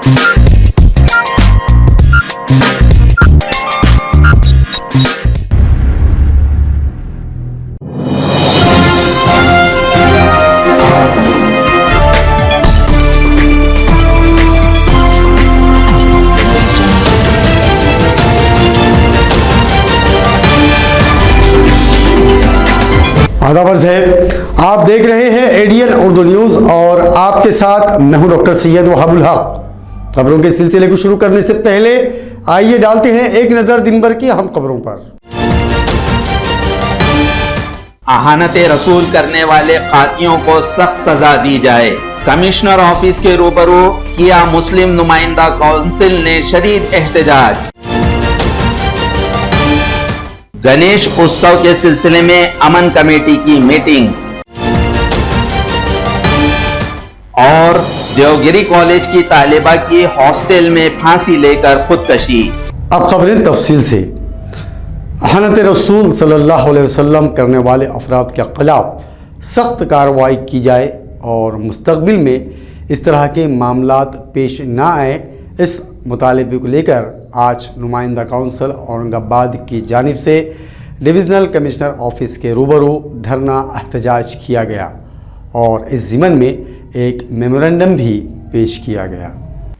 आदाब है, आप देख रहे हैं एडीएन उर्दू न्यूज़ और आपके साथ मैं हूं डॉक्टर सैयद वहाबुल हक। खबरों के सिलसिले को शुरू करने से पहले आइए डालते हैं एक नज़र दिन भर की अहम खबरों पर। अहानते रसूल करने वाले कातियों को सख्त सजा दी जाए। कमिश्नर ऑफिस के रूबरू किया मुस्लिम नुमाइंदा काउंसिल ने शदीद एहतजाज। गणेश उत्सव के सिलसिले में अमन कमेटी की मीटिंग और देवगिरी कॉलेज की तालिबा की हॉस्टल में फांसी लेकर खुदकशी। अब खबरें तफसील से। अहानत रसूल सल्लल्लाहु अलैहि वसल्लम करने वाले अफराद के खिलाफ सख्त कार्रवाई की जाए और मुस्तकबिल में इस तरह के मामलात पेश न आए, इस मुतालबे को लेकर आज नुमाइंदा काउंसिल औरंगाबाद की जानिब से डिविज़नल कमिश्नर ऑफिस के रूबरू धरना एहतजाज किया गया और इस ज़िमन में एक मेमोरेंडम भी पेश किया गया।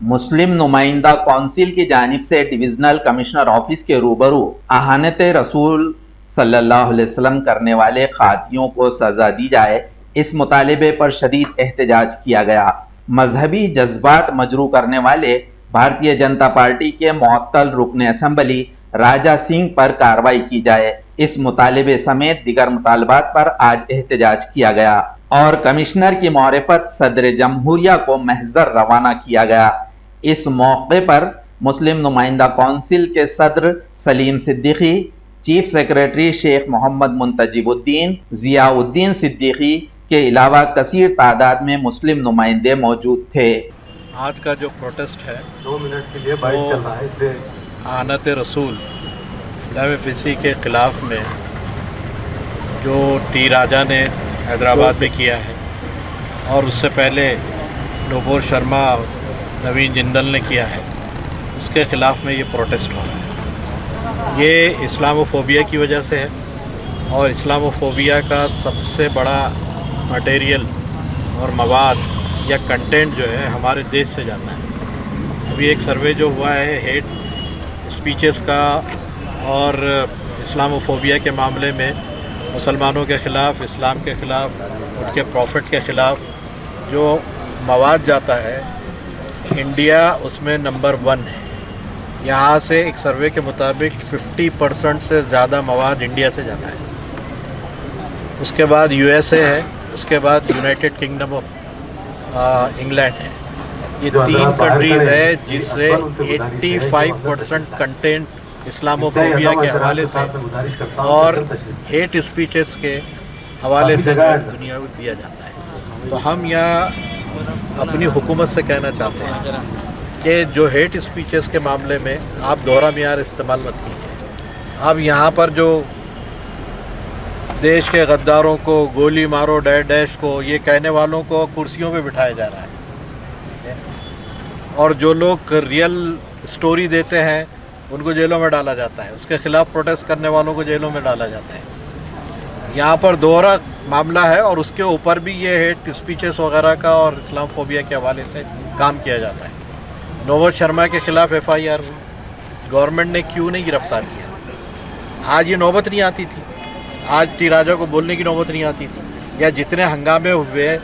मुस्लिम नुमाइंदा काउंसिल की जानिब से डिविज़नल कमिश्नर ऑफिस के रूबरू अहानत रसूल सल्लल्लाहु अलैहि वसल्लम करने वाले खातियों को सज़ा दी जाए, इस मुतालबे पर शदीद एहतजाज किया गया। मजहबी जज्बात मजरू करने वाले भारतीय जनता पार्टी के मुअत्तल रुकन असम्बली राजा सिंह पर कार्रवाई की जाए, इस मुतालबे समेत दिगर मुतालबात पर आज एहतजाज किया गया और कमिश्नर की मारिफत सदर जमहूरिया को महजर रवाना किया गया। इस मौके पर मुस्लिम नुमाइंदा काउंसिल के सदर सलीम सिद्दीकी, चीफ सेक्रेटरी शेख मोहम्मद मुंतजिबुद्दीन, जियाउद्दीन सिद्दीकी के अलावा कसीर तादाद में मुस्लिम नुमाइंदे मौजूद थे। आज का जो प्रोटेस्ट है 2 मिनट के लिए बाइक चल रहा है, इसलिए आनत रसूल WPC के ख़िलाफ़ में जो टी राजा ने हैदराबाद में किया है और उससे पहले नूपुर शर्मा नवीन जिंदल ने किया है, इसके ख़िलाफ़ में ये प्रोटेस्ट हो रहा है। ये इस्लामोफोबिया की वजह से है और इस्लामोफोबिया का सबसे बड़ा मटेरियल और मवाद या कंटेंट जो है हमारे देश से जाता है। अभी एक सर्वे जो हुआ है हेट स्पीचेस का और इस्लामोफोबिया के मामले में मुसलमानों के ख़िलाफ़, इस्लाम के ख़िलाफ़, उनके प्रॉफिट के ख़िलाफ़ जो मवाद जाता है, इंडिया उसमें नंबर 1 है। यहाँ से एक सर्वे के मुताबिक 50% से ज़्यादा मवाद इंडिया से जाता है। उसके बाद USA है, उसके बाद यूनाइटेड किंगडम ऑफ इंग्लैंड है। ये 3 कंट्रीज़ है जिससे 85% कंटेंट इस्लामोफोबिया के हवाले से और हेट स्पीचेस के हवाले से दुनिया को दिया जाता है। तो हम यहाँ अपनी हुकूमत से कहना चाहते हैं कि जो हेट स्पीचेस के मामले में आप दोहरा मियार इस्तेमाल मत कीजिए। अब यहाँ पर जो देश के गद्दारों को गोली मारो डैश को, ये कहने वालों को कुर्सियों पे बिठाया जा रहा है और जो लोग रियल स्टोरी देते हैं उनको जेलों में डाला जाता है, उसके ख़िलाफ़ प्रोटेस्ट करने वालों को जेलों में डाला जाता है। यहाँ पर दोहरा मामला है और उसके ऊपर भी ये हेट स्पीचेस वगैरह का और इस्लामोफोबिया के हवाले से काम किया जाता है। नोबत शर्मा के ख़िलाफ़ FIR हुई, गवर्नमेंट ने क्यों नहीं गिरफ़्तार किया? आज ये नौबत नहीं आती थी, आज टी राजा को बोलने की नौबत नहीं आती थी। या जितने हंगामे हुए,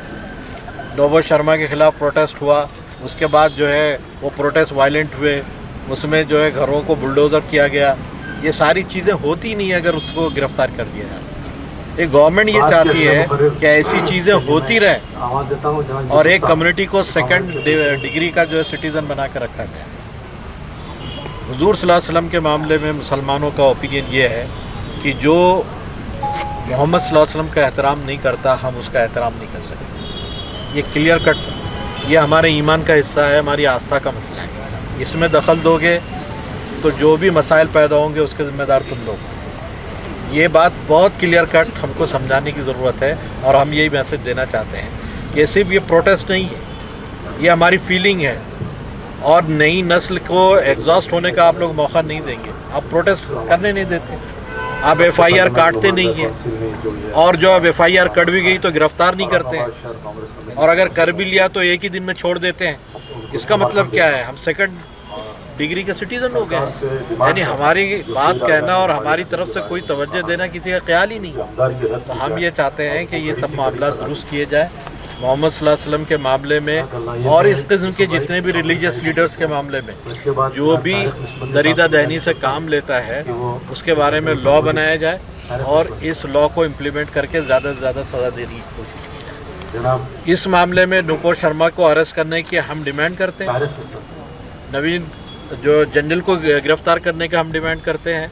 नोबत शर्मा के ख़िलाफ़ प्रोटेस्ट हुआ, उसके बाद जो है वो प्रोटेस्ट वायलेंट हुए, उसमें जो है घरों को बुलडोज़र किया गया। ये सारी चीज़ें होती नहीं अगर उसको गिरफ़्तार कर दिया जाए। एक गवर्नमेंट ये चाहती है कि ऐसी चीज़ें होती रहें और एक कम्युनिटी को 2nd डिग्री का जो है सिटीज़न बना कर रखा गया। हुज़ूर सल्लल्लाहु अलैहि वसल्लम के मामले में मुसलमानों का ओपिनियन ये है कि जो मोहम्मद सल्लल्लाहु अलैहि वसल्लम का एहतराम नहीं करता, हम उसका एहतराम नहीं कर सकते। ये क्लियर कट, ये हमारे ईमान का हिस्सा है, हमारी आस्था का मसला है। इसमें दखल दोगे तो जो भी मसाइल पैदा होंगे उसके ज़िम्मेदार तुम लोग। ये बात बहुत क्लियर कट हमको समझाने की ज़रूरत है और हम यही मैसेज देना चाहते हैं कि सिर्फ ये प्रोटेस्ट नहीं है, ये हमारी फीलिंग है और नई नस्ल को एग्जॉस्ट होने का आप लोग मौका नहीं देंगे, आप प्रोटेस्ट करने नहीं देते, आप FIR काटते नहीं हैं, और जो अब FIR कट भी गई तो गिरफ्तार नहीं करते हैं, और अगर कर भी लिया तो एक ही दिन में छोड़ देते हैं। इसका मतलब क्या है? हम सेकंड डिग्री के सिटीजन हो गए, यानी हमारी बात कहना और हमारी तरफ से कोई तवज्जो देना किसी का ख्याल ही नहीं। तो हम ये चाहते हैं कि ये सब मामला दुरुस्त किए जाए, मोहम्मद सल्लल्लाहु अलैहि वसल्लम के मामले में और इस किस्म के जितने भी रिलीजियस लीडर्स के मामले में जो भी दरीदा दहनी से काम लेता है उसके बारे में लॉ बनाया जाए और इस लॉ को इम्प्लीमेंट करके ज़्यादा से ज़्यादा सज़ा देने की कोशिश की जाए। इस मामले में नुपुर शर्मा को अरेस्ट करने की हम डिमांड करते हैं, नवीन जो जनरल को गिरफ्तार करने का हम डिमांड करते हैं,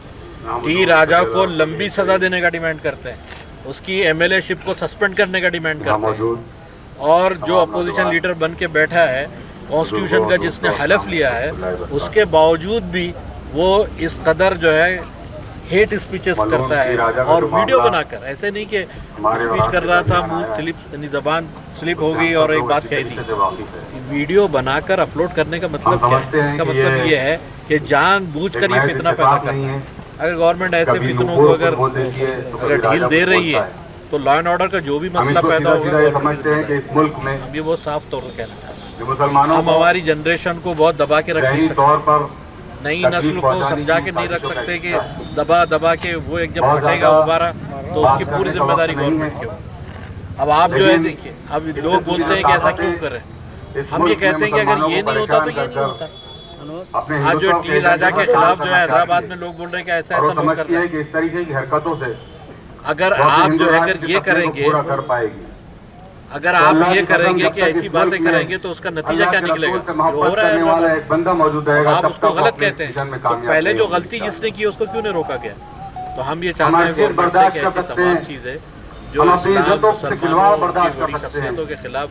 टी राजा को लंबी सज़ा देने का डिमांड करते हैं, उसकी MLA शिप को सस्पेंड करने का डिमांड करते हैं, और जो अपोजिशन लीडर बन के बैठा है कॉन्स्टिट्यूशन का जिसने हलफ लिया है उसके बावजूद भी वो इस कदर जो है हेट स्पीचेस करता है और वीडियो बनाकर, ऐसे नहीं कि स्पीच कर रहा था मुंह स्लिप ज़बान स्लिप हो गई और एक बात कह दी, वीडियो बनाकर अपलोड करने का मतलब क्या है? इसका मतलब ये है कि जानबूझकर ये फितना पैदा करना है। अगर गवर्नमेंट ऐसे फितनों को अगर ढील दे रही है तो लॉ एंड ऑर्डर का जो भी मसला पैदा होगा समझते हैं कि इस मुल्क में हम ये बहुत साफ तौर पर कहना चाहते हैं, हम हमारी जनरेशन को बहुत दबा के रख नहीं सकते, नई नस्ल को समझा के नहीं रख सकते कि दबा के वो एक जब फटेगा दोबारा तो उसकी पूरी जिम्मेदारी गवर्नमेंट की होगी। अब आप जो है देखिए, अब लोग बोलते हैं कि ऐसा क्यों करें, हम ये कहते हैं कि अगर ये नहीं होता तो ये नहीं होता। आज जो टी राजा के खिलाफ जो है हैदराबाद में लोग बोल रहे हैं कि ऐसा ऐसा लोग कर रहे हैं, इस तरीके की हरकतों से अगर आप जो है अगर ये करेंगे, अगर आप ये करेंगे कि ऐसी बातें करेंगे तो उसका नतीजा क्या निकलेगा? जो हो रहा है एक बंदा मौजूद है, आप उसको गलत कहते हैं, तो पहले जो गलती जिसने की उसको क्यों नहीं रोका गया? तो हम ये चाहते हैं गवर्नमेंट से कि ऐसी तमाम चीजें जो शख्सियतों के खिलाफ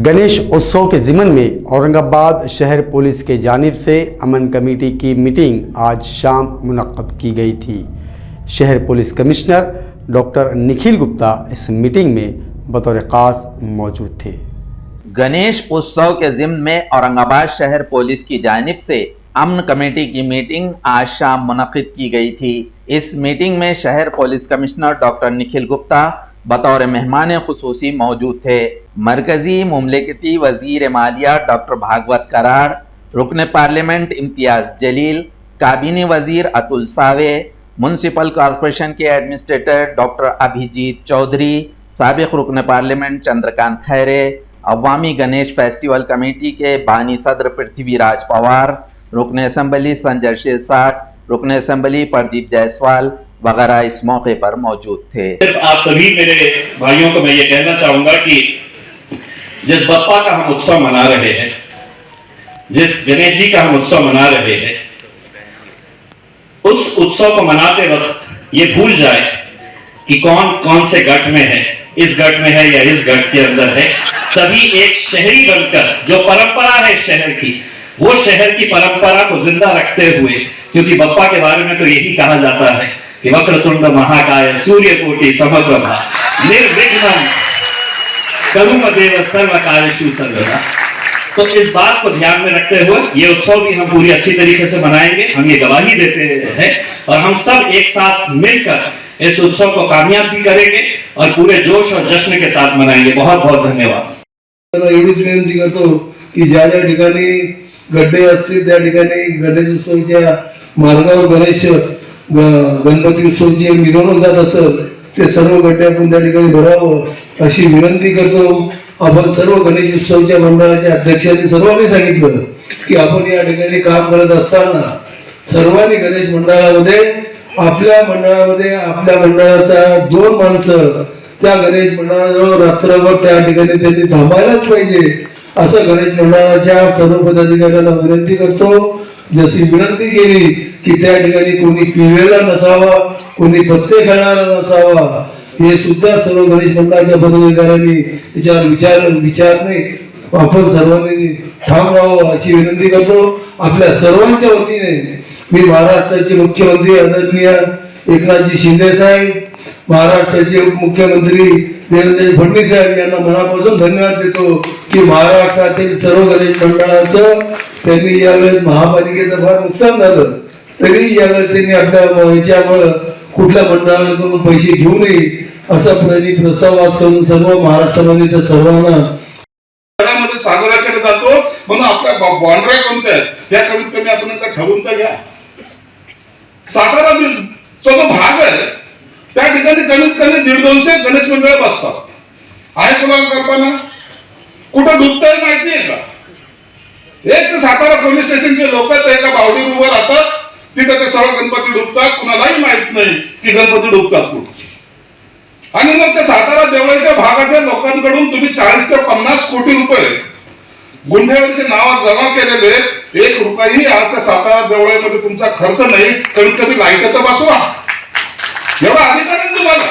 गणेश उत्सव के ज़िमन में औरंगाबाद शहर पुलिस के जानिब से अमन कमेटी की मीटिंग आज शाम मुनक्कद की गई थी। शहर police commissioner doctor Nikhil Gupta इस मीटिंग में बतौर खास मौजूद थे। गणेश उत्सव के ज़िम्न में औरंगाबाद शहर पुलिस की जानिब से अमन कमेटी की मीटिंग आज शाम मुनक्किद की गई थी। इस मीटिंग में शहर police commissioner doctor Nikhil Gupta बतौर मेहमान खुसूसी मौजूद थे। मरकजी मुमलिकती वजीर मालिया डॉक्टर भागवत करार, रुकन पार्लियामेंट इम्तियाज जलील, काबीनी वजीर अतुल सावे, म्यूनसिपल कॉरपोरेशन के एडमिनिस्ट्रेटर डॉक्टर अभिजीत चौधरी, साबिक रुकन पार्लियामेंट चंद्रकांत खैरे, अवामी गणेश फेस्टिवल कमेटी के बानी सदर पृथ्वीराज पवार, रुकन असम्बली संजय शिरसाट, रुकन असम्बली प्रदीप जायसवाल वगैरह इस मौके पर मौजूद थे। आप सभी मेरे भाइयों को मैं ये कहना चाहूंगा कि जिस बप्पा का हम उत्सव मना रहे हैं, जिस गणेश जी का हम उत्सव मना रहे हैं, उस उत्सव को मनाते वक्त ये भूल जाए कि कौन कौन से गट में है, इस गट में है या इस गट के अंदर है। सभी एक शहरी बनकर जो परंपरा है शहर की, वो शहर की परंपरा को जिंदा रखते हुए, क्योंकि बप्पा के बारे में तो यही कहा जाता है कि वक्रतुंड महाकाय सूर्यकोटि समप्रभा निर्विघ्नं करुमदेव सर्वकार्येषु सर्वदा। तो इस बात को ध्यान में रखते हुए ये उत्सव भी हम पूरी अच्छी तरीके से मनाएंगे, हम ये गवाही देते हैं और हम सब एक साथ मिलकर इस उत्सव को कामयाब भी करेंगे और पूरे जोश और जश्न के साथ मनाएंगे। बहुत बहुत धन्यवाद। एवढीच विनंती करतो की ज्या ज्या ठिकाणी गड्डे असतील त्या ठिकाणी गणेश उत्सवाच्या मार्गावर गणेश गणपती उत्सवाची मिरवणूक जात असेल ते सर्व गड्डे आपण त्या ठिकाणी भरावं अशी विनंती करतो। आपण सर्व गणेश उत्सवाच्या मंडळाच्या अध्यक्षांनी सर्वांनी सांगितलं की आपण या ठिकाणी काम करत असताना सर्वांनी गणेश मंडळामध्ये आपल्या मंडळाचा 2 माणसं त्या गणेश मंडळाजवळ रात्रभर त्या ठिकाणी त्यांनी थांबायलाच पाहिजे असं गणेश मंडळाच्या सर्व पदाधिकाऱ्यांना विनंती करतो। जशी विनंती केली की त्या ठिकाणी कोणी पिलेला नसावा, कोणी पत्ते खेळणारा नसावा, हे सुद्धा सर्व गणेश मंडळाच्या पदाधिकाऱ्यांनी त्याच्यावर विचारणे आपण सर्वांनी ठाम राहावं अशी विनंती करतो। आपल्या सर्वांच्या वतीने मी महाराष्ट्राचे मुख्यमंत्री आदरणीय एकनाथजी शिंदे साहेब महाराष्ट्राचे मुख्यमंत्री देवेंद्र फडणवीस साहेब यांना मनापासून धन्यवाद देतो की महाराष्ट्रातील सर्व गणेश मंडळाचं त्यांनी यावेळेस महापालिकेचं फार नुकसान झालं तरी यावेळेस त्यांनी आपल्या याच्यामुळं कुठल्या मंडळाकडून पैसे घेऊ नये असा त्यांनी प्रस्ताव करून सर्व महाराष्ट्रामध्ये त्या सर्वांना साजरा केला जातो म्हणून आपल्या बाउंड्री कोणत्या आहेत या कमीत कमी आपण ठरवून तर घ्या. सातारा जो भाग आहे त्या ठिकाणी कमीत कमी 150-200 गणेश मंडळ बसतात. आहे कोणाला कल्पना कुठं डुबताय माहिती आहे का? एक तर सातारा पोलीस स्टेशनचे लोक एका बावडीवर उभं राहतात तिथे ते सर्व गणपती डुबतात कुणालाही माहित नाही की गणपती डुबतात कुठे. आणि मग त्या सातारा देवळाच्या भागाच्या लोकांकडून तुम्ही 40 ते 50 कोटी रुपये गुंठेवरचे नावात जमा केलेले 1 रुपयाही आज त्या सातारा देवळामध्ये तुमचा खर्च नाही. कमीत कमी लाईट तर बसवा एवढा अधिकार आहे तुम्हाला.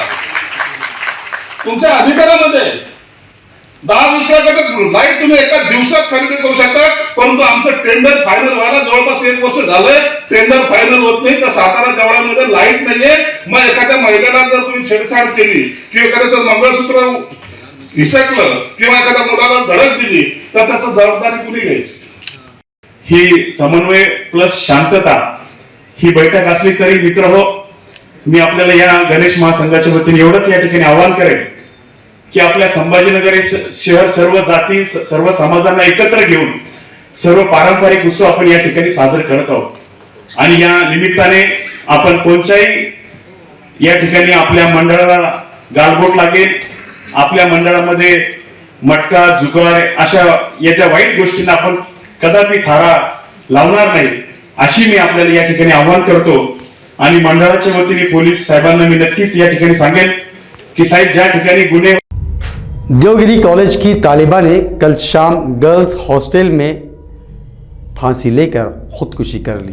तुमच्या अधिकारामध्ये 10-20 लाखाचं लाईट तुम्ही एका दिवसात खरेदी करू शकता. परंतु आमचं टेंडर फायनल व्हायला जवळपास 1 वर्ष झालंय. टेंडर फायनल होत नाही तर सातारा देवळामध्ये लाईट नाहीये. मग एखाद्या महिलेला जर तुम्ही छेडछाड केली किंवा एखाद्याचं मंगळसूत्र हिसकलं किंवा एखाद्या मुलाला धडक दिली तर त्याचं जबाबदारी कुणी घ्यायची? ही समन्वय प्लस शांतता ही बैठक असली तरी मित्र हो, मी आपल्याला या गणेश महासंघाच्या वतीने एवढंच या ठिकाणी आवाहन करेन की आपल्या संभाजीनगर हे शहर सर्व जाती सर्व समाजांना एकत्र घेऊन सर्व पारंपरिक उत्सव आपण या ठिकाणी साजरे करत आहोत. आणि या निमित्ताने आपण कोणत्याही या ठिकाणी आपल्या मंडळाला गालबोट लागेल, आपल्या मंडळामध्ये मटका जुगार अशा याच्या वाईट गोष्टींना आपण कदापि थारा लावणार नाही अशी मी आपल्याला या ठिकाणी आवाहन करतो. आणि मंडळाच्या वतीने पोलीस साहेबांना मी नक्कीच या ठिकाणी सांगेल की साहेब ज्या ठिकाणी गुन्हे देवगिरी कॉलेज की तालिबा ने कल शाम गर्ल्स हॉस्टल में फांसी लेकर खुदकुशी कर ली.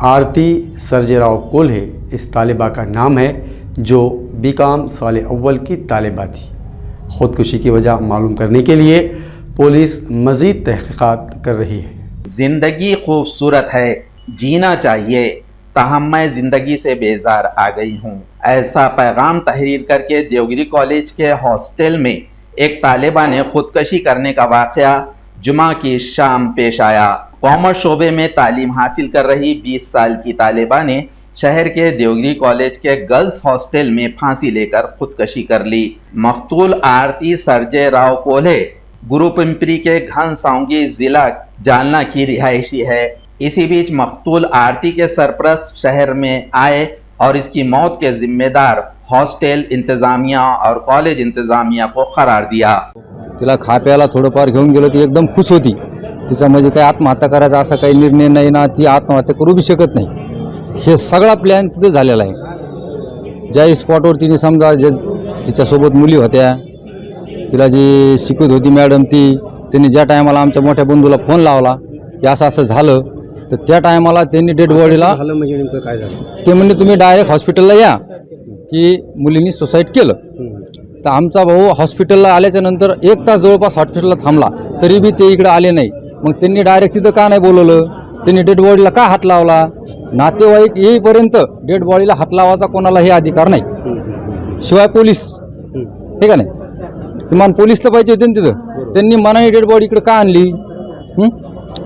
आरती सर्जेराव कोल्हे इस तालिबा का नाम है जो बीकॉम साल अव्वल की तालिबा थी. खुदकुशी की वजह मालूम करने के लिए पुलिस मज़ीद तहक़ीक़ात कर रही है. जिंदगी खूबसूरत है, जीना चाहिए, ताहम मैं जिंदगी से बेजार आ गई हूँ. ऐसा पैगाम तहरीर करके देवगिरी कॉलेज के हॉस्टल में एक तालिबा ने खुदकशी करने का वाक़या जुमा की शाम पेश आया. कॉमर्स शोबे में तालीम हासिल कर रही 20 साल की तालिबा ने शहर के देवगिरी कॉलेज के गर्ल्स हॉस्टल में फांसी लेकर खुदकशी कर ली. मकतूल आरती सर्जे राव कोल्हे गुरु पिंपरी के घनसावंगी जिला जालना की रिहायशी है. इसी बीच मकतूल आरती के सरपरस्त शहर में आए और इसकी मौत के जिम्मेदार हॉस्टेल इंतजामिया और कॉलेज इंतजामिया को करार दिया. तिला खा प्यायला थोडंफार घेऊन गेलो ती एकदम खुश होती. तिचा म्हणजे काही आत्महत्या करायचा असा काही निर्णय नाही ना, ती आत्महत्या करू बी शकत नाही. हे सगळा प्लॅन तिथं झालेला आहे. ज्या स्पॉटवर तिने समजा जे तिच्यासोबत मुली होत्या, तिला जी शिकवत होती मॅडम त्यांनी ज्या टायमाला आमच्या मोठ्या बंधूला फोन लावला की असं असं झालं तर त्या टायमाला त्यांनी डेड बॉडीला झालं म्हणजे नेमकं काय झालं ते म्हणजे तुम्ही डायरेक्ट हॉस्पिटलला या की मुलींनी सुसाईड केलं. तर आमचा भाऊ हॉस्पिटलला आल्याच्या नंतर 1 तास जवळपास हॉस्पिटलला थांबला तरी बी ते इकडे आले नाही. मग त्यांनी डायरेक्ट तिथं का नाही बोलवलं, त्यांनी डेड बॉडीला का हात लावला? नातेवाईक येईपर्यंत डेड बॉडीला हात लावायचा कोणालाही अधिकार नाही, शिवाय पोलीस, ठीक आहे नाही, किमान पोलीसला पाहिजे होते ना तिथं. त्यांनी मनाने डेड बॉडी इकडे का आणली?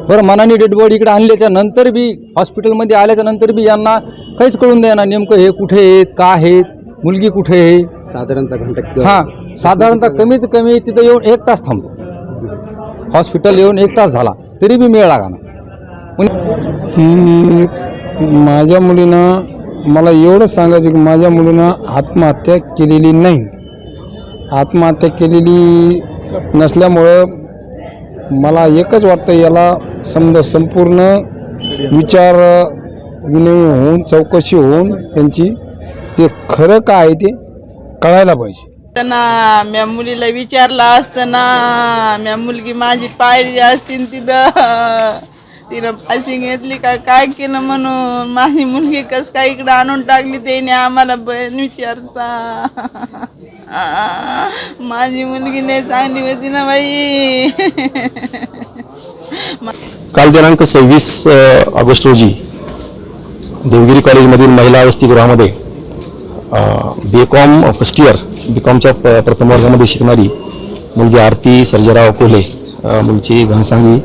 बरं, मनाने डेड बॉडी इकडे आणल्याच्या नंतर बी हॉस्पिटलमध्ये आल्याच्या नंतर बी यांना काहीच कळून द्या ना नेमकं हे कुठे आहेत, का आहेत, मुलगी कुठे आहे. साधारणतः घंटा हां, साधारणतः कमीत कमी तिथं येऊन 1 तास थांबतो. हॉस्पिटल येऊन 1 तास झाला तरी बी मेळ लागा ना. माझ्या मुलीनं मला एवढंच सांगायचं की माझ्या मुलीनं आत्महत्या केलेली नाही. आत्महत्या केलेली नसल्यामुळं मला एकच वाटतं याला समजा संपूर्ण विचार विनिमय होऊन चौकशी होऊन त्यांची ते खरं काय आहे ते कळायला पाहिजे. त्यांना म्या मुलीला विचारलं असताना म्या मुलगी माझी पाहिली असती तिथं तिनं फाशी घेतली का काय केलं म्हणून माझी मुलगी कस काय इकडं आणून टाकली त्याने आम्हाला बहीण विचारता. माझी मुलगी नाही चांगली होती ना बाई. काल दिनांक 26 ऑगस्ट रोजी देवगिरी कॉलेजमधील महिला वसतिगृहामध्ये BCom फर्स्ट इयर BComच्या प्रथम वर्गामध्ये शिकणारी मुलगी आरती सर्जेराव कोल्हे, मुलची घनसांगवी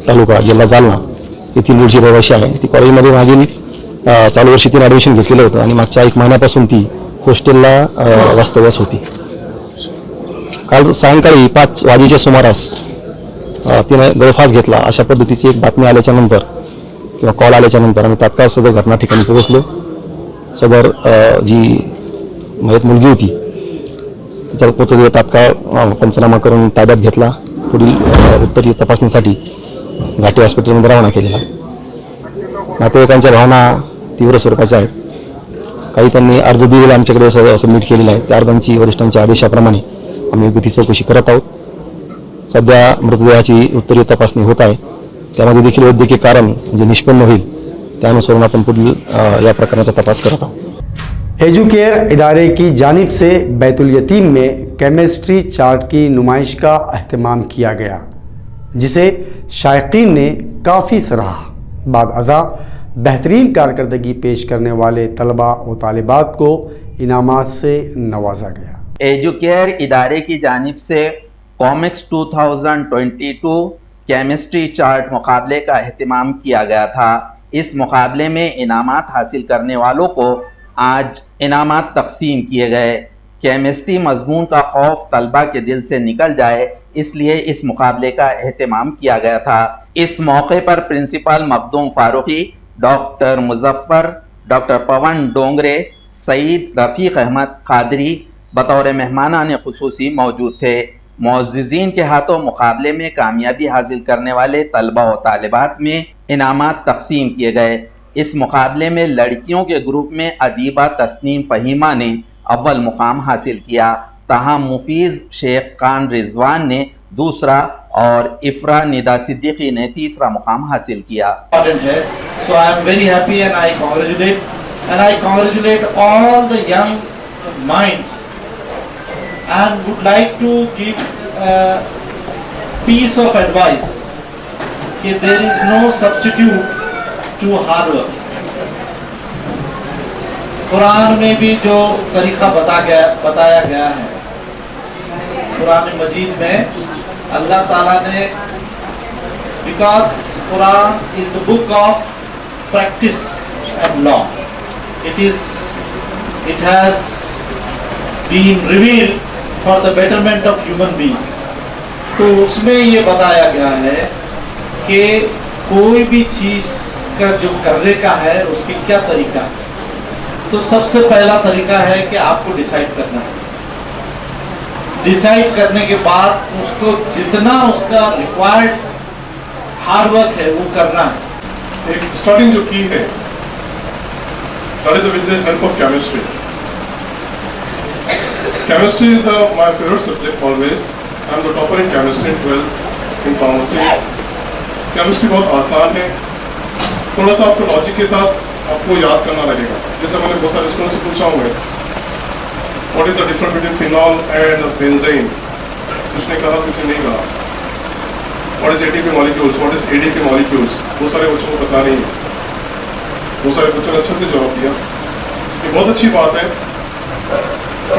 तालुका जिल्हा जालना येथील मूळची रहिवाशी आहे. ती कॉलेजमध्ये मागील चालू वर्षी तिने ॲडमिशन घेतलेलं होतं आणि मागच्या 1 महिन्यापासून ती हॉस्टेलला वास्तव्यास होती. काल सायंकाळी 5 वाजेच्या सुमारास तिने गळफास घेतला अशा पद्धतीची एक बातमी आल्याच्यानंतर किंवा कॉल आल्याच्यानंतर आम्ही तात्काळ सदर घटना ठिकाणी पोहोचलो. सदर जी मयत मुलगी होती तिचा मृतदेह तात्काळ पंचनामा करून ताब्यात घेतला. पुढील उत्तरीय तपासणीसाठी घाटी हॉस्पिटलमध्ये रवाना केलेला. नातेवाईकांच्या भावना तीव्र स्वरूपाच्या आहेत. काही त्यांनी अर्ज दिलेला आमच्याकडे सबमिट केलेला आहे. त्या अर्जांची वरिष्ठांच्या आदेशाप्रमाणे आम्ही योग्य ती चौकशी करत आहोत. सध्या मृतदेहाची उत्तरीय तपासणी होत आहे. त्यामध्ये देखील वैद्यकीय कारण जे निष्पन्न होईल त्यानुसार आपण पुढील या प्रकरणाचा तपास करत आहोत. एजुकेयर इदारे की जानिब से बैतुल यतीम में केमिस्ट्री चार्ट की नुमाइश का अहतमाम किया गया, जिसे शायकीन ने काफ़ी सराहा. बाद अज़ा बेहतरीन कारकर्दगी पेश करने वाले तलबा व तालिबात को इनामात से नवाजा गया. एजुकेयर इदारे की जानिब से कॉमिक्स 2022 केमिस्ट्री चार्ट मुकाबले का अहतमाम किया गया था. इस मुकाबले में इनामात हासिल करने वालों को आज इनामात तकसीम किए गए. केमिस्ट्री मजमून का खौफ तलबा के दिल से निकल जाए इसलिए इस मुकाबले का एहतमाम किया गया था. इस मौके पर principal Makhdoom Farooqui, doctor Muzaffar, doctor Pawan Dongre, Saeed Rafiq Ahmad Qadri बतौर मेहमानान खुसूसी मौजूद थे. मुअज़्ज़िज़ीन के हाथों मुकाबले में कामयाबी हासिल करने वाले तलबा व तालिबात में इनामात तकसीम किए गए. इस मुकाबले में लड़कियों के ग्रुप में अदीबा तस्नीम फ़हीमा ने अव्वल मुकाम हासिल किया. ताहम मुफीज़ शेख खान रिजवान ने दूसरा और इफ्रा निदा सिद्दीकी ने तीसरा मुकाम हासिल किया. So I am very happy and I congratulate all the young minds and would like to give a piece of advice that there is no substitute to hard work. Quran में भी जो तरीका बताया गया है, कुरान मजीद में अल्लाह ताला ने, because Quran is the book of practice and law, it has been revealed for the betterment of human beings. तो उसमें ये बताया गया है कि कोई भी चीज़ का जो करने का है उसकी क्या तरीका है. तो सबसे पहला तरीका है कि आपको डिसाइड करना है. डिसाइड करने के बाद उसको जितना उसका रिक्वायर्ड हार्ड वर्क है वो करना है. एक स्टार्टिंग जो की है that is with the help of chemistry. Chemistry is my favorite subject always. I am the topper in chemistry 12 in pharmacy. Chemistry बहुत आसान है. थोड़ा सा आपको लॉजिक के साथ आपको याद करना लगेगा. जैसे मैंने बहुत सारे स्टूडेंट से पूछा हुआ है, what is the difference between phenol and benzene. कुछ ने कहा, कुछ ने नहीं कहा. What is ATP molecules, what is ADP molecules, बहुत सारे बच्चों को पता नहीं है. बहुत सारे बच्चों ने अच्छे से जवाब दिया. ये बहुत अच्छी बात है.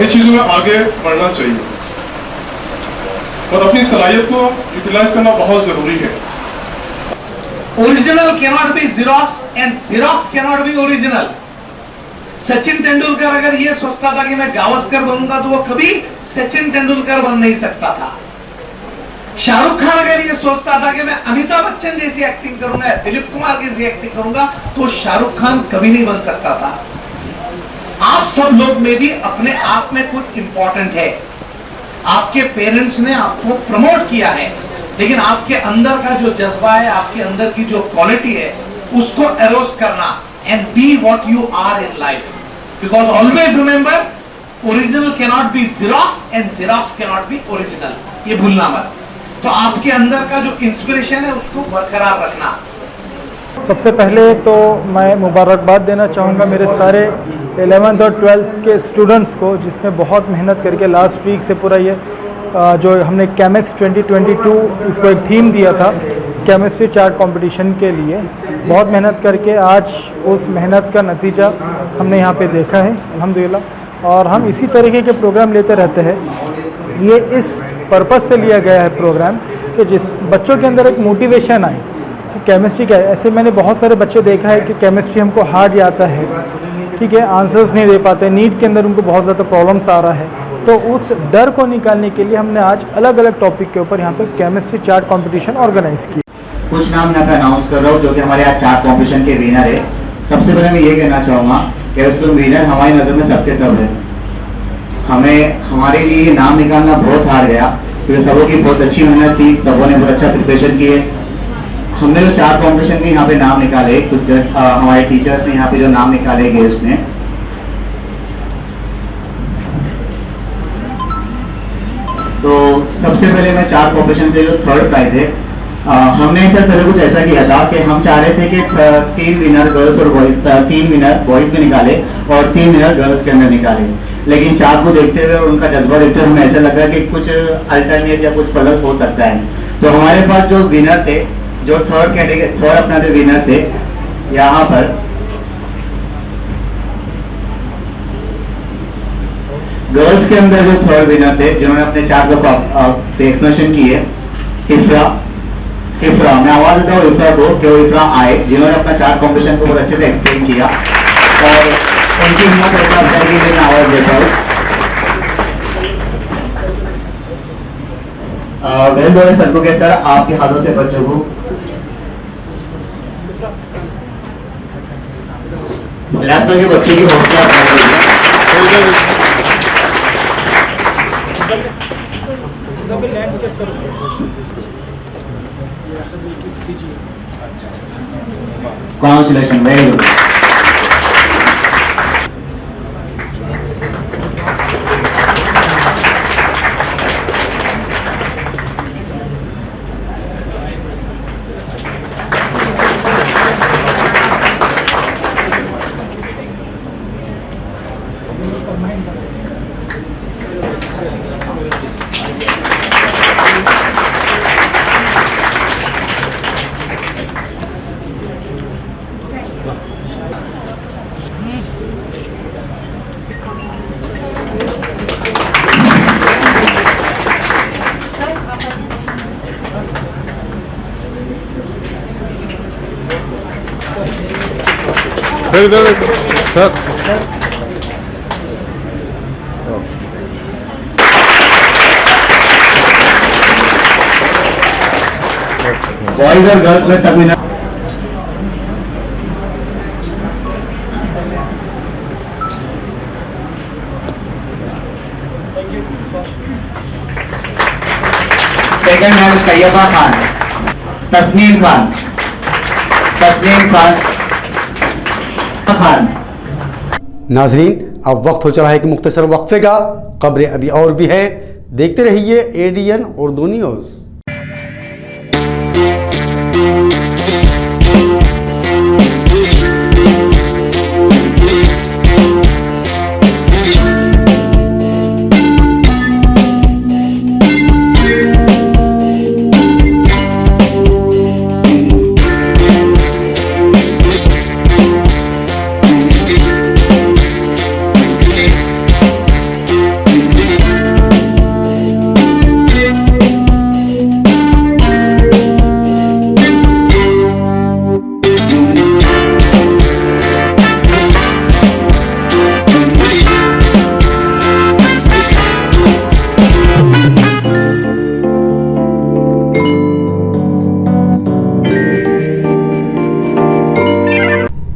ये चीज़ों में आगे बढ़ना चाहिए और अपनी सलाहियत को यूटिलाइज करना बहुत ज़रूरी है. Original cannot be Xerox and Xerox cannot be original. Sachin Tendulkar अगर ये सोचता था कि मैं गावस्कर बनूंगा तो वो कभी सचिन तेंदुलकर बन नहीं सकता था. शाहरुख खान अगर ये सोचता था कि मैं अमिताभ बच्चन जैसी एक्टिंग करूंगा, दिलीप कुमार जैसी एक्टिंग करूंगा, तो शाहरुख खान कभी नहीं बन सकता था. आप सब लोग में भी अपने आप में कुछ इंपॉर्टेंट है. आपके पेरेंट्स ने आपको प्रमोट किया है, लेकिन आपके अंदर का जो जज्बा है, आपके अंदर की जो क्वालिटी है, उसको एरोस करना and be what you are in life. Because always remember, original can not be Xerox and Xerox can not be original. ये भूलना मत. तो आपके अंदर का जो इंस्पिरेशन है उसको बरकरार रखना. सबसे पहले तो मैं मुबारकबाद देना चाहूँगा मेरे सारे 11th और 12th के स्टूडेंट्स को, जिसने बहुत मेहनत करके लास्ट वीक से पूरा ये जो हमने केमिक्स 2022 इसको एक थीम दिया था केमिस्ट्री चार्ट कंपटीशन के लिए, बहुत मेहनत करके आज उस मेहनत का नतीजा हमने यहाँ पे देखा है. अल्हम्दुलिल्लाह और हम इसी तरीके के प्रोग्राम लेते रहते हैं। ये इस पर्पज़ से लिया गया है प्रोग्राम कि जिस बच्चों के अंदर एक मोटिवेशन आए कि केमिस्ट्री क्या है। ऐसे मैंने बहुत सारे बच्चे देखा है कि केमिस्ट्री हमको हार्ड आता है, ठीक है, आंसर्स नहीं दे पाते, नीट के अंदर उनको बहुत ज़्यादा प्रॉब्लम्स आ रहा है। तो उस डर को निकालने के लिए हमने आज अलग अलग टॉपिक के ऊपर यहाँ पे केमिस्ट्री चार्ट कंपटीशन ऑर्गेनाइज किया। कुछ नाम यहाँ पे अनाउंस कर रहा हूँ जो कि हमारे आज चार्ट कंपटीशन के विनर है। सबसे पहले मैं ये कहना चाहूँगा कि उसको विनर हमारी नज़र में सबके सब है। हमें हमारे लिए नाम निकालना बहुत हार्ड गया क्योंकि सबों की बहुत अच्छी मेहनत थी, सबों ने बहुत अच्छा प्रिपरेशन किए। हमने जो चार्ट कंपटीशन के यहाँ पे नाम निकाले, कुछ हमारे टीचर्स ने यहाँ पे जो नाम निकाले गेस्ट ने, तो सबसे पहले मैं चार्ट कंपटीशन के जो थर्ड प्राइज है, हमने सर पहले कुछ ऐसा किया था कि हम चाह रहे थे कि 3 विनर गर्ल्स और बॉयज, 3 विनर बॉयज में निकाले और 3 विनर गर्ल्स के अंदर निकाले। लेकिन चार्ट को देखते हुए और उनका जज्बा देखते हुए हमें ऐसा लगा कि कुछ अल्टरनेट या कुछ गलत हो सकता है। तो हमारे पास जो विनर्स है, जो थर्ड कैटेगरी, थर्ड अपना जो विनर्स है, यहाँ पर गर्ल्स के अंदर जो थर्ड विनर्स है जिन्होंने अपने चार्ट का एक्सप्लेनेशन की है, इफ्रा, मैं आवाज देता हूँ इफ्रा को कि वो इफ्रा आए, जिन्होंने अपना चार्ट कॉम्पिटिशन को बहुत अच्छे से एक्सप्लेन किया और उनकी हिम्मत ऐसा अफजाई की मैं आवाज देता हूँ। वेल डन सर को, सर आपके हाथों से बच्चों को लगता है कि बच्चे की हौसला Congratulations, very good. बॉयज और गर्ल्स में सब विनर। सेकंड है तैयबा खान, तस्नीम खान, नाजरीन, अब वक्त हो चला है कि मुख्तसर वक्फे का। खबरें अभी और भी है, देखते रहिए एडीएन उर्दू न्यूज़।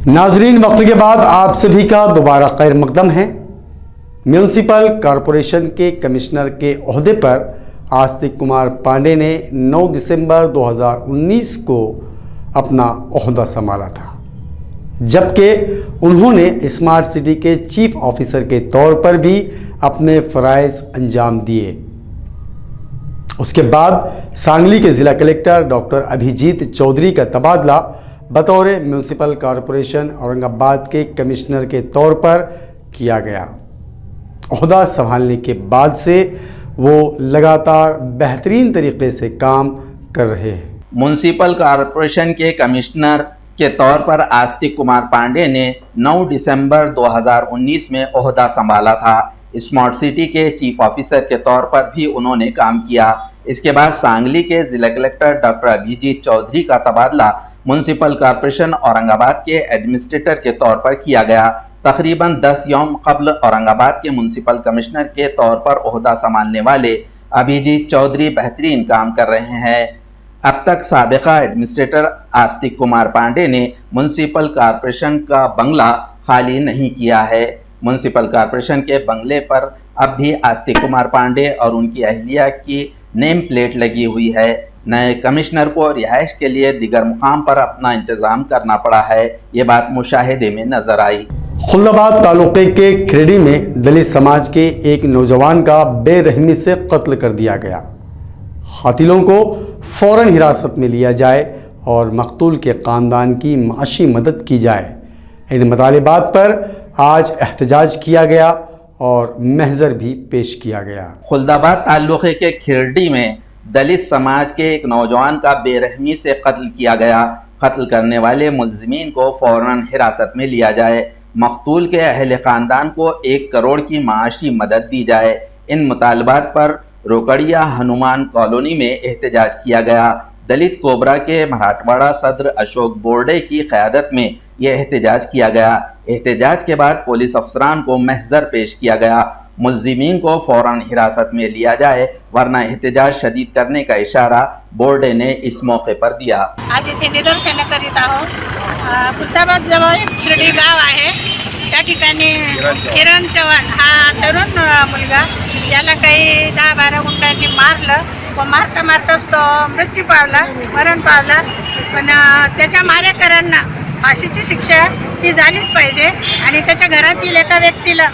नाजरीन, वक्त के बाद आप सभी का दोबारा खैर मकदम है। म्यूनसिपल कॉरपोरेशन के कमिश्नर के ओहदे पर आस्तिक कुमार पांडे ने 9 दिसंबर 2019 को अपना ओहदा संभाला था, जबकि उन्होंने स्मार्ट सिटी के चीफ ऑफिसर के तौर पर भी अपने फ़राइज़ अंजाम दिए। उसके बाद सांगली के ज़िला कलेक्टर डॉक्टर अभिजीत चौधरी का तबादला बतौर म्यूनसिपल कॉरपोरेशन औरंगाबाद के कमिश्नर के तौर पर किया गया। ओहदा संभालने के बाद से वो लगातार बेहतरीन तरीके से काम कर रहे हैं। म्यूनसिपल कॉरपोरेशन के कमिश्नर के तौर पर आस्तिक कुमार पांडे ने 9 दिसंबर 2019 में ओहदा संभाला था। स्मार्ट सिटी के चीफ ऑफिसर के तौर पर भी उन्होंने काम किया। इसके बाद सांगली के जिला कलेक्टर डॉक्टर अभिजीत चौधरी का तबादला म्युनिसिपल कॉर्पोरेशन औरंगाबाद के एडमिनिस्ट्रेटर के तौर पर किया गया। तकरीबन 10 यौम कबल औरंगाबाद के म्युनिसिपल कमिश्नर के तौर पर ओहदा संभालने वाले अभिजीत चौधरी बेहतरीन काम कर रहे हैं। अब तक साबिका एडमिनिस्ट्रेटर आस्तिक कुमार पांडे ने म्युनिसिपल कॉर्पोरेशन का बंगला खाली नहीं किया है। म्युनिसिपल कॉर्पोरेशन के बंगले पर अब भी आस्तिक कुमार पांडे और उनकी अहलिया की नेम प्लेट लगी हुई है। नए कमिश्नर को रिहाइश के लिए दिगर मुकाम पर अपना इंतजाम करना पड़ा है। ये बात मुशाहिदे में नजर आई। खुल्दाबाद तालुके के खेड़ी में दलित समाज के एक नौजवान का बेरहमी से कत्ल कर दिया गया। कातिलों को फौरन हिरासत में लिया जाए और मकतूल के खानदान की माशी मदद की जाए। इन मुतालिबात पर आज एहतजाज किया गया और महजर भी पेश किया गया। खुल्दाबाद तालुके के खिरडी में दलित समाज के एक नौजवान का बेरहमी से कत्ल किया गया। कत्ल करने वाले मुलजिमीन को फौरन हिरासत में लिया जाए। मकतूल के अहले खानदान को 1 करोड़ की माशी मदद दी जाए। इन मुतालबात पर रोकड़िया हनुमान कॉलोनी में एहतजाज किया गया। दलित कोबरा के मराठवाड़ा सदर अशोक बोर्डे की क़यादत में यह एहतजाज किया गया। एहतजाज के बाद पुलिस अफसरान को महजर पेश किया गया। मुलजिमीन को फौरन हिरासत में लिया जाए वरना एहतजाज शदीद करने का इशारा बोर्डे ने इस मौके पर दिया। आज इथे निदर्शन करीत आहोत। खुल्दाबाद जवळ एक खिरडी गाव आहे, त्या ठिकाणी किरण चव्हाण हा तरुण मुलगा, याला काही 10-12 गुंडांनी मारलं व मारता मारताच तो मृत्यू पावला, मरण पावला। पण त्याच्या मारेकरांना फाशीची शिक्षा ही झालीच पाहिजे आणि त्याच्या घरातील एका व्यक्तीला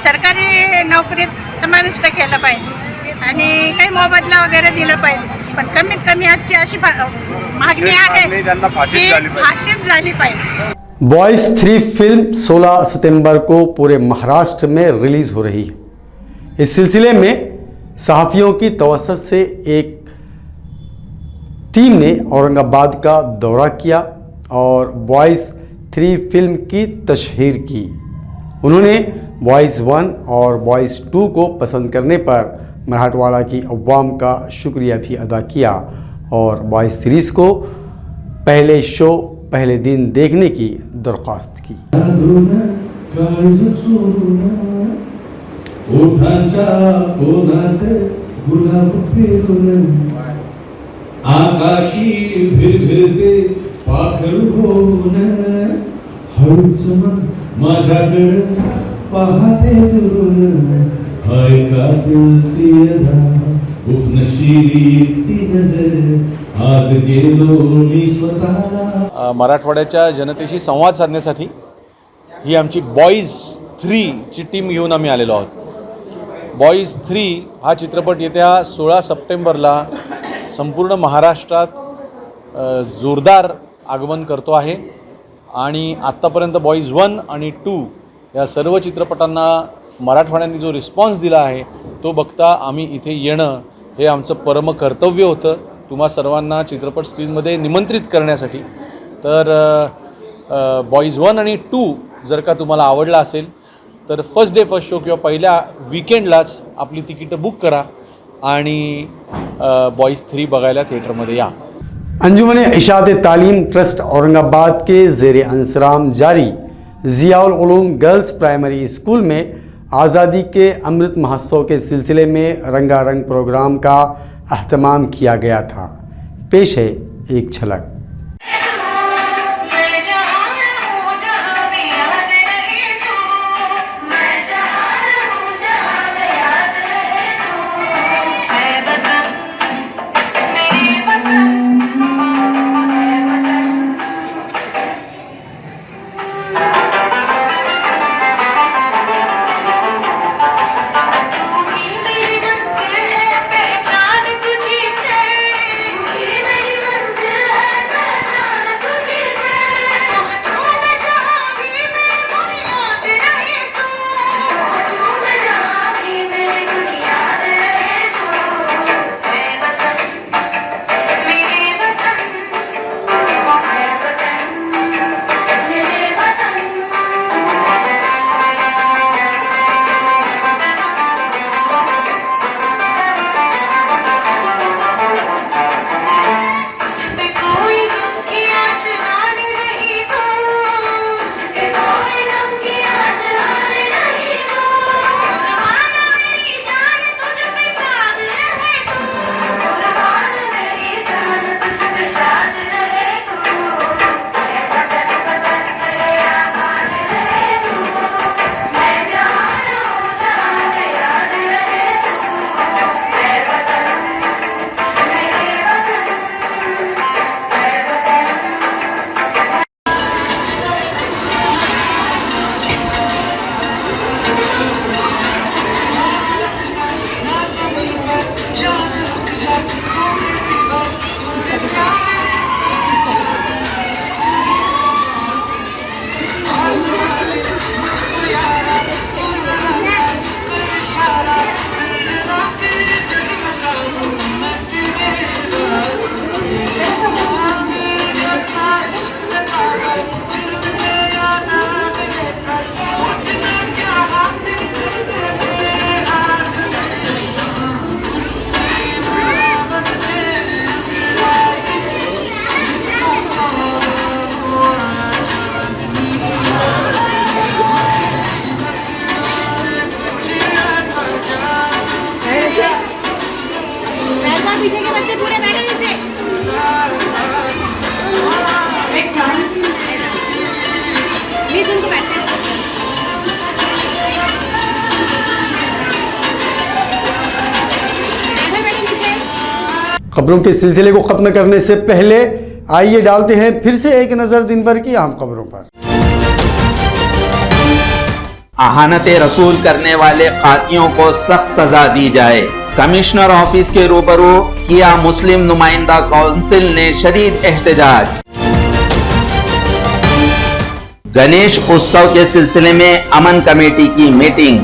सरकारी नोकरीत समाविष्ट केलं पाहिजे आणि काही मोबदला वगैरे दिला पाहिजे। पण कमीत कमी आजची अशी मागणी आहे की फाशीच झाली पाहिजे। बॉयज 3 फिल्म 16 सितंबर को पूरे महाराष्ट्र में रिलीज हो रही है। इस सिलसिले में सहाफ़ियों की तवस्सुत से एक टीम ने औरंगाबाद का दौरा किया और बॉयज़ 3 फिल्म की तशहीर की। उन्होंने बॉयज़ 1 और बॉयज़ 2 को पसंद करने पर मराठवाड़ा की अवाम का शुक्रिया भी अदा किया और बॉयज़ सीरीज़ को पहले शो पहले दिन देखने की दरख्वास्त की। आकाशी भिरभिरते पाखर होऊन हळूच माझ्याकडे पाहते दुरून ऐका दिलती अदा उफनशिरी ती नजर आज गेलो मी स्वतःला। मराठवाड्याच्या जनतेशी संवाद साधण्यासाठी ही आमची बॉयज 3 ची टीम घेऊन आम्ही आलेलो आहोत। बॉयज 3 हा चित्रपट येत्या 16 सप्टेंबरला संपूर्ण महाराष्ट्रात जोरदार आगमन करतो आहे आणि आत्तापर्यंत बॉयज 1 आणि 2 या सर्व चित्रपटांना मराठवाड्यांनी जो रिस्पॉन्स दिला आहे तो बघता आम्ही इथे येणं हे आमचं परम कर्तव्य होतं तुम्हा सर्वांना चित्रपट स्क्रीनमध्ये निमंत्रित करण्यासाठी। तर बॉयज 1 आणि 2 जर का तुम्हाला आवडला असेल तर फर्स्ट डे फर्स्ट शो किंवा पहिल्या वीकेंडलाच आपली तिकीटं बुक करा आणि बॉयज 3 बघायला थिएटरमध्ये या। अंजुमन इशात तालीम ट्रस्ट औरंगाबाद के ज़ेर अंसराम जारी Ziaul Uloom girls primary school में आज़ादी के अमृत महोत्सव के सिलसिले में रंगारंग प्रोग्राम का अहतमाम किया गया था। पेश है एक झलक। पहचान तुझी से मेरी मंजिल है। खबरों के सिलसिले को ख़त्म करने से पहले आइए डालते हैं फिर से एक नज़र दिन भर की अहम खबरों पर। अहानते रसूल करने वाले कातियों को सख्त सजा दी जाए। कमिश्नर ऑफिस के रूबरू किया मुस्लिम नुमाइंदा काउंसिल ने शदीद एहतजाज। गणेश उत्सव के सिलसिले में अमन कमेटी की मीटिंग।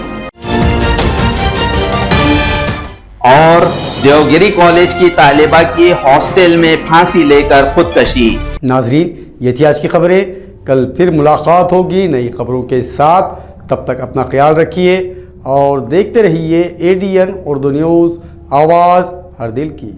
और देवगिरी कॉलेज की तालिबा की हॉस्टल में फांसी लेकर खुदकशी। नाजरीन, ये थी आज की खबरें। कल फिर मुलाकात होगी नई खबरों के साथ। तब तक अपना ख्याल रखिए और देखते रहिए ADN उर्दू न्यूज़, आवाज़ हर दिल की।